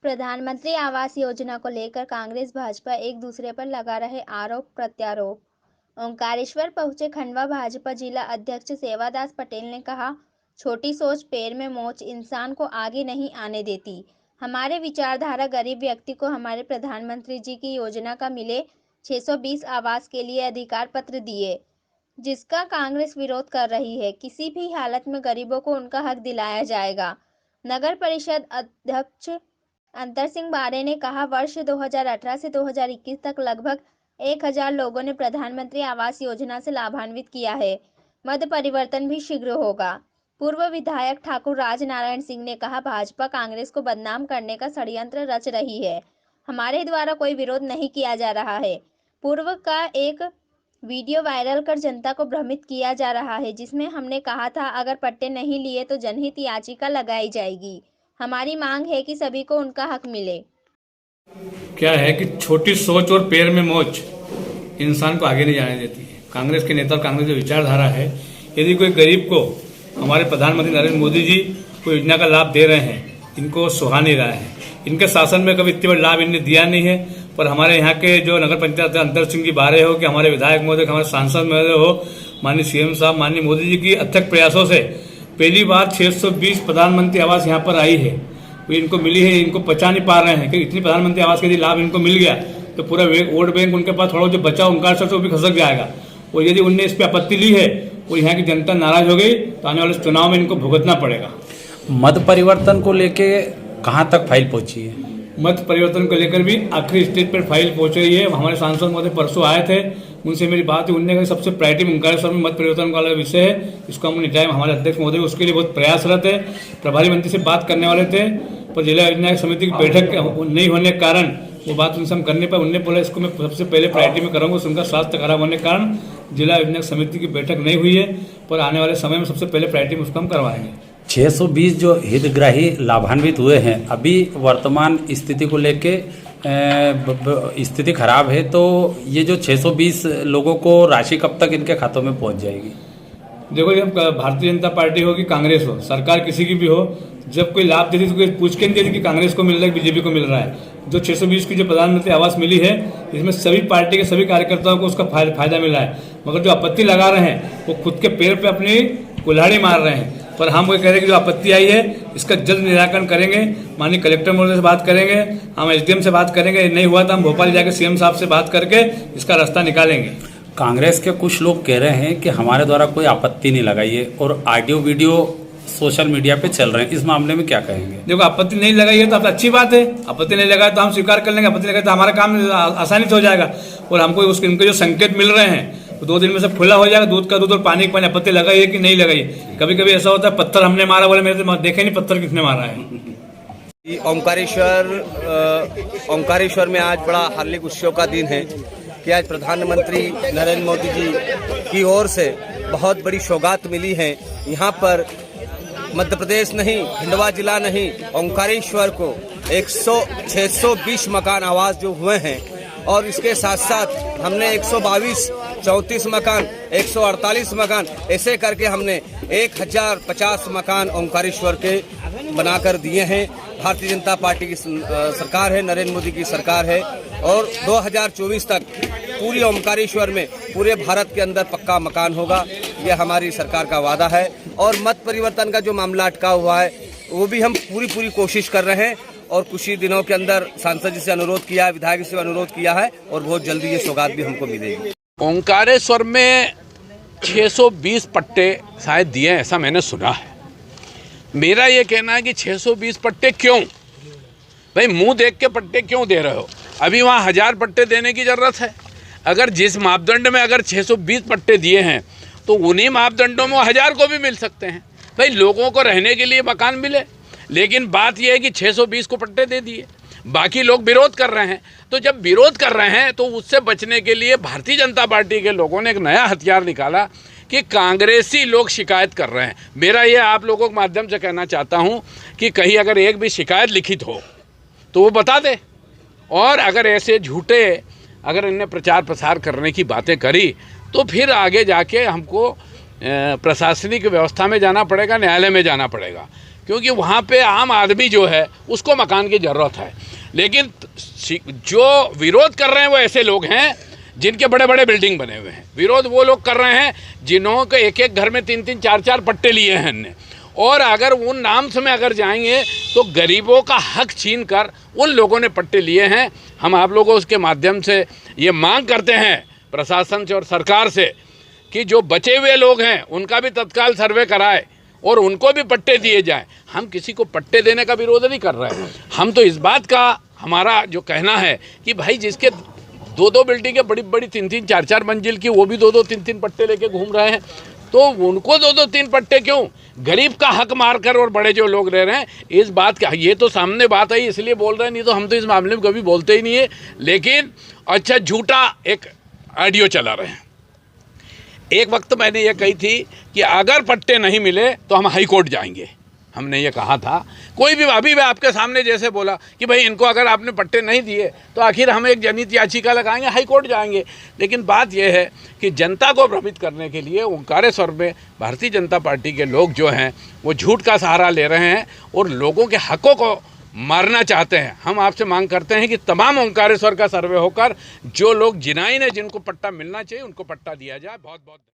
प्रधानमंत्री आवास योजना को लेकर कांग्रेस भाजपा एक दूसरे पर लगा रहे आरोप प्रत्यारोप। ओंकारेश्वर पहुंचे खंडवा भाजपा जिला अध्यक्ष सेवादास पटेल ने कहा, छोटी सोच पैर में मोच इंसान को आगे नहीं आने देती। हमारे विचारधारा गरीब व्यक्ति को हमारे प्रधानमंत्री जी की योजना का मिले 620 आवास के लिए अधिकार पत्र दिए, जिसका कांग्रेस विरोध कर रही है। किसी भी हालत में गरीबों को उनका हक दिलाया जाएगा। नगर परिषद अध्यक्ष अंतर सिंह बारे ने कहा, वर्ष 2018 से 2021 तक लगभग 1000 लोगों ने प्रधानमंत्री आवास योजना से लाभान्वित किया है। मत परिवर्तन भी शीघ्र होगा। पूर्व विधायक ठाकुर राजनारायण सिंह ने कहा, भाजपा कांग्रेस को बदनाम करने का षड्यंत्र रच रही है। हमारे द्वारा कोई विरोध नहीं किया जा रहा है। पूर्व का एक वीडियो वायरल कर जनता को भ्रमित किया जा रहा है, जिसमें हमने कहा था अगर पट्टे नहीं लिए तो जनहित याचिका लगाई जाएगी। हमारी मांग है कि सभी को उनका हक मिले। क्या है कि छोटी सोच और पैर में मोच इंसान को आगे नहीं जाने देती है। कांग्रेस के नेता और कांग्रेस की विचारधारा है, यदि कोई गरीब को हमारे प्रधानमंत्री नरेंद्र मोदी जी कोई योजना का लाभ दे रहे हैं, इनको सुहा नहीं रहा है। इनके शासन में कभी इतने बड़ा लाभ इन्हें दिया नहीं है। पर हमारे यहाँ के जो नगर पंचायत अंतर सिंह जी बारे हो कि हमारे विधायक महोदय, हमारे सांसद महोदय हो, माननीय सीएम साहब, माननीय मोदी जी की अथक प्रयासों से पहली बार 620 प्रधानमंत्री आवास यहाँ पर आई है। वो इनको मिली है, इनको पचा नहीं पा रहे हैं कि इतनी प्रधानमंत्री आवास के यदि लाभ इनको मिल गया तो पूरा वोट बैंक उनके पास थोड़ा जो बचा उनका असर वो भी खसक जाएगा। और यदि उनने इस पर आपत्ति ली है और यहाँ की जनता नाराज हो गई तो आने वाले चुनाव में इनको भुगतना पड़ेगा। मत परिवर्तन को लेके कहाँ तक फाइल पहुंची है? मत परिवर्तन को लेकर भी आखिरी स्टेज पर फाइल पहुंच रही है। हमारे सांसद महोदय परसों आए थे, उनसे मेरी बात हुई। उनने कहा सबसे प्रायोरिटी ओंकारेश्वर में मत परिवर्तन वाला विषय है, इसको हम निपटाएं। हमारे अध्यक्ष महोदय उसके लिए बहुत प्रयासरत है। प्रभारी मंत्री से बात करने वाले थे, पर जिला योजना समिति की बैठक नहीं होने के कारण वो बात उनसे हम करने पर उनने बोला इसको मैं सबसे पहले प्रायोरिटी में करूँगा। उनका स्वास्थ्य खराब होने के कारण जिला योजना समिति की बैठक नहीं हुई है, पर आने वाले समय में सबसे पहले प्रायोरिटी में उसको हम करवाएंगे। 620 जो हितग्राही लाभान्वित हुए हैं, अभी वर्तमान स्थिति को लेके स्थिति खराब है, तो ये जो 620 लोगों को राशि कब तक इनके खातों में पहुंच जाएगी? देखो, जब भारतीय जनता पार्टी हो कि कांग्रेस हो, सरकार किसी की भी हो, जब कोई लाभ देती तो कोई पूछ के नहीं देती कि कांग्रेस को मिल रहा है, बीजेपी को मिल रहा है। जो 620 की जो प्रधानमंत्री आवास मिली है, इसमें सभी पार्टी के सभी कार्यकर्ताओं को उसका फायदा मिला है। मगर जो आपत्ति लगा रहे हैं वो खुद के पैर पे अपनी कुल्हाड़ी मार रहे हैं। पर हम ये कह रहे हैं कि जो आपत्ति आई है इसका जल्द निराकरण करेंगे। माननीय कलेक्टर महोदय से बात करेंगे, हम एसडीएम से बात करेंगे। नहीं हुआ तो हम भोपाल जाकर सीएम साहब से बात करके इसका रास्ता निकालेंगे। कांग्रेस के कुछ लोग कह रहे हैं कि हमारे द्वारा कोई आपत्ति नहीं लगाई है और ऑडियो वीडियो सोशल मीडिया पे चल रहे हैं, इस मामले में क्या कहेंगे? देखो, आपत्ति नहीं लगाई है तो अच्छी बात है। आपत्ति नहीं लगाए तो हम स्वीकार कर लेंगे। आपत्ति लगाए तो हमारा काम आसानी से हो जाएगा। और हमको इनके जो संकेत मिल रहे हैं तो 2 दिन में सब खुला हो जाएगा। दूध का दूध और पानी का पानी। आपत्ति लगाई है कि नहीं लगाई? कभी कभी ऐसा होता है पत्थर हमने मारा, बोले मेरे तो देखे नहीं पत्थर किसने मारा है। ओंकारेश्वर में आज बड़ा हार्दिक उत्सव का दिन है कि आज प्रधानमंत्री नरेंद्र मोदी जी की ओर से बहुत बड़ी सौगात मिली है। यहाँ पर मध्य प्रदेश नहीं, खंडवा जिला नहीं, ओंकारेश्वर को 620 मकान आवास जो हुए हैं, और इसके साथ साथ हमने 122 34 मकान, 148 मकान, ऐसे करके हमने 1050 मकान ओंकारेश्वर के बनाकर दिए हैं। भारतीय जनता पार्टी की सरकार है, नरेंद्र मोदी की सरकार है, और 2024 तक पूरी ओंकारेश्वर में पूरे भारत के अंदर पक्का मकान होगा। यह हमारी सरकार का वादा है। और मत परिवर्तन का जो मामला अटका हुआ है वो भी हम पूरी कोशिश कर रहे हैं, और कुछ ही दिनों के अंदर सांसद जी से अनुरोध किया है, विधायक से अनुरोध किया है, और बहुत जल्दी ये सौगात भी हमको मिलेगी। ओंकारेश्वर में 620 पट्टे शायद दिए हैं, ऐसा मैंने सुना है। मेरा ये कहना है कि 620 पट्टे क्यों? भाई, मुंह देख के पट्टे क्यों दे रहे हो? अभी वहाँ 1000 पट्टे देने की ज़रूरत है। अगर जिस मापदंड में अगर 620 पट्टे दिए हैं तो उन्हीं मापदंडों में 1000 को भी मिल सकते हैं। भाई, लोगों को रहने के लिए मकान मिले। लेकिन बात यह है कि 620 को पट्टे दे दिए, बाकी लोग विरोध कर रहे हैं। तो जब विरोध कर रहे हैं तो उससे बचने के लिए भारतीय जनता पार्टी के लोगों ने एक नया हथियार निकाला कि कांग्रेसी लोग शिकायत कर रहे हैं। मेरा ये आप लोगों के माध्यम से कहना चाहता हूं कि कहीं अगर एक भी शिकायत लिखित हो तो वो बता दे। और अगर ऐसे झूठे अगर इन्हें प्रचार प्रसार करने की बातें करी तो फिर आगे जाके हमको प्रशासनिक व्यवस्था में जाना पड़ेगा, न्यायालय में जाना पड़ेगा। क्योंकि वहाँ पे आम आदमी जो है उसको मकान की ज़रूरत है। लेकिन जो विरोध कर रहे हैं वो ऐसे लोग हैं जिनके बड़े बड़े बिल्डिंग बने हुए हैं। विरोध वो लोग कर रहे हैं जिन्हों के एक एक घर में 3-3 4-4 पट्टे लिए हैं हमने। और अगर उन नाम से में अगर जाएंगे तो गरीबों का हक छीन कर उन लोगों ने पट्टे लिए हैं। हम आप लोगों उसके माध्यम से ये मांग करते हैं प्रशासन से और सरकार से कि जो बचे हुए लोग हैं उनका भी तत्काल सर्वे कराए और उनको भी पट्टे दिए जाएं। हम किसी को पट्टे देने का विरोध नहीं कर रहे हैं। हम तो इस बात का हमारा जो कहना है कि भाई जिसके 2-2 बिल्डिंगें बड़ी बड़ी 3-3 4-4 मंजिल की, वो भी 2-2 3-3 पट्टे लेके घूम रहे हैं, तो उनको 2-2 3 पट्टे क्यों? गरीब का हक मारकर और बड़े जो लोग रह रहे हैं, इस बात का ये तो सामने बात है इसलिए बोल रहे हैं, नहीं तो हम तो इस मामले में कभी बोलते ही नहीं है। लेकिन अच्छा झूठा एक ऑडियो चला रहे हैं। एक वक्त मैंने ये कही थी कि अगर पट्टे नहीं मिले तो हम हाई कोर्ट जाएंगे, हमने ये कहा था। कोई भी अभी मैं आपके सामने जैसे बोला कि भाई इनको अगर आपने पट्टे नहीं दिए तो आखिर हम एक जनहित याचिका लगाएंगे, हाई कोर्ट जाएंगे। लेकिन बात यह है कि जनता को भ्रमित करने के लिए ओंकारेश्वर में भारतीय जनता पार्टी के लोग जो हैं वो झूठ का सहारा ले रहे हैं और लोगों के हकों को मारना चाहते हैं। हम आपसे मांग करते हैं कि तमाम ओंकारेश्वर का सर्वे होकर जो लोग जिनाइन है जिनको पट्टा मिलना चाहिए उनको पट्टा दिया जाए। बहुत बहुत